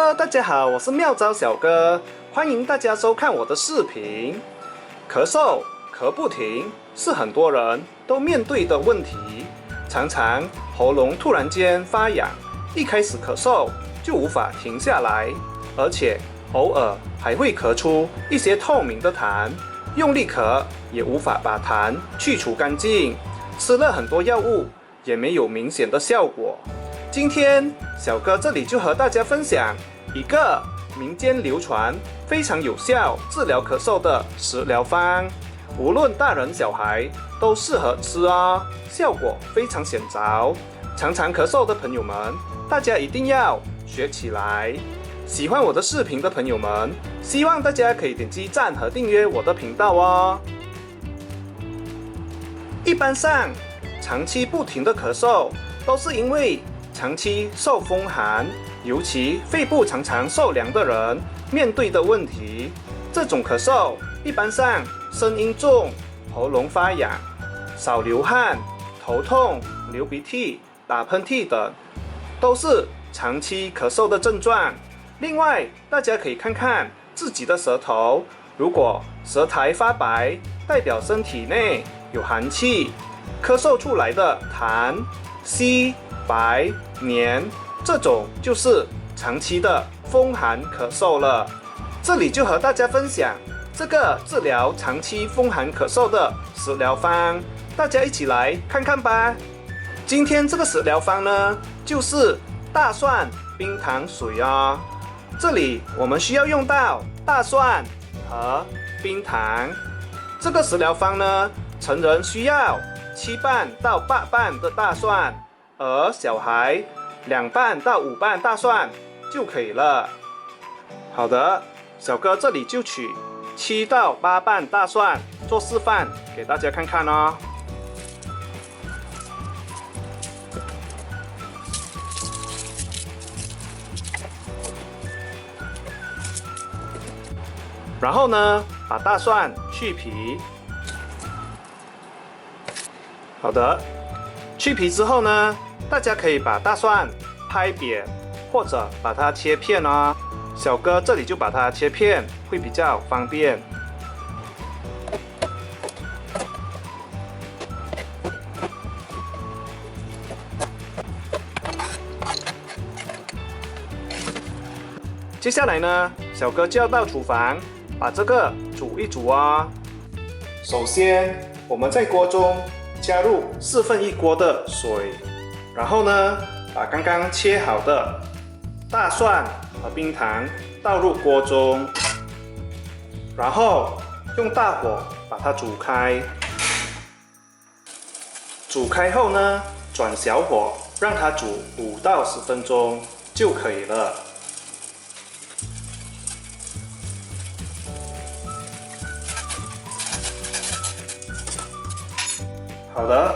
Hello， 大家好，我是妙招小哥，欢迎大家收看我的视频。咳嗽咳不停是很多人都面对的问题，常常喉咙突然间发痒，一开始咳嗽就无法停下来，而且偶尔还会咳出一些透明的痰，用力咳也无法把痰去除干净，吃了很多药物也没有明显的效果。今天小哥这里就和大家分享一个民间流传非常有效治疗咳嗽的食疗方，无论大人小孩都适合吃哦，效果非常显著。常常咳嗽的朋友们，大家一定要学起来。喜欢我的视频的朋友们，希望大家可以点击赞和订阅我的频道哦。一般上，长期不停的咳嗽都是因为长期受风寒，尤其肺部常常受凉的人面对的问题。这种咳嗽一般上声音重、喉咙发痒、少流汗、头痛、流鼻涕、打喷嚏等，都是长期咳嗽的症状。另外，大家可以看看自己的舌头，如果舌苔发白，代表身体内有寒气，咳嗽出来的痰、稀、白、黏，这种就是长期的风寒咳嗽了。这里就和大家分享这个治疗长期风寒咳嗽的食疗方，大家一起来看看吧。今天这个食疗方呢，就是大蒜冰糖水哦。这里我们需要用到大蒜和冰糖。这个食疗方呢，成人需要7瓣到8瓣的大蒜，而小孩2瓣到5瓣大蒜就可以了。好的，小哥这里就取7到8瓣大蒜做示范给大家看看哦。然后呢，把大蒜去皮。好的，去皮之后呢，大家可以把大蒜拍扁，或者把它切片哦。小哥这里就把它切片，会比较方便。接下来呢，小哥就要到厨房把这个煮一煮哦。首先，我们在锅中加入1/4锅的水，然后呢，把刚刚切好的大蒜和冰糖倒入锅中，然后用大火把它煮开。煮开后呢，转小火让它煮5到10分钟就可以了。好的，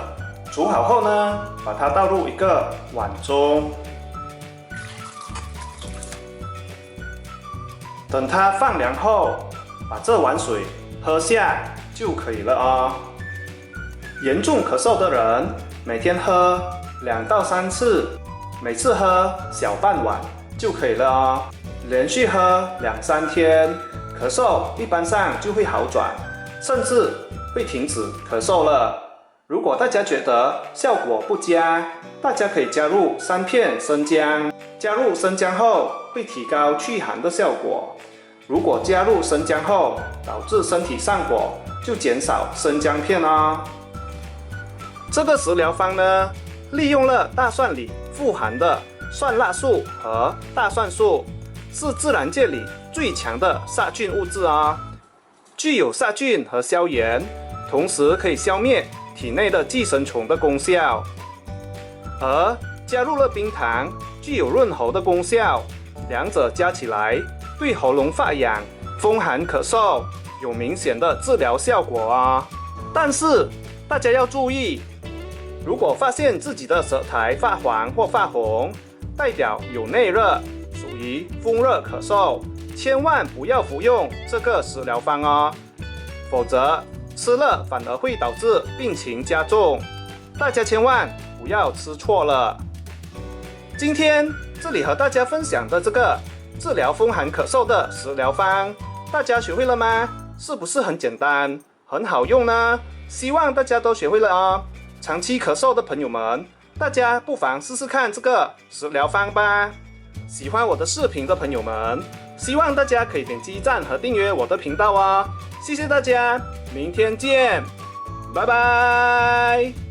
煮好后呢，把它倒入一个碗中，等它放凉后，把这碗水喝下就可以了哦。严重咳嗽的人，每天喝2到3次，每次喝小半碗就可以了哦。连续喝2、3天，咳嗽一般上就会好转，甚至会停止咳嗽了。如果大家觉得效果不佳，大家可以加入3片生姜。加入生姜后会提高祛寒的效果。如果加入生姜后导致身体上火，就减少生姜片哦。这个食疗方呢，利用了大蒜里富含的蒜辣素和大蒜素，是自然界里最强的杀菌物质哦，具有杀菌和消炎，同时可以消灭体内的寄生虫的功效。而加入了冰糖，具有润喉的功效，两者加起来对喉咙发痒、风寒咳嗽有明显的治疗效果啊。但是大家要注意，如果发现自己的舌苔发黄或发红，代表有内热，属于风热咳嗽，千万不要服用这个食疗方哦，否则吃了反而会导致病情加重，大家千万不要吃错了。今天这里和大家分享的这个治疗风寒咳嗽的食疗方。大家学会了吗？是不是很简单，很好用呢？希望大家都学会了哦。长期咳嗽的朋友们，大家不妨试试看这个食疗方吧。喜欢我的视频的朋友们，希望大家可以点击赞和订阅我的频道哦。谢谢大家，明天见，拜拜。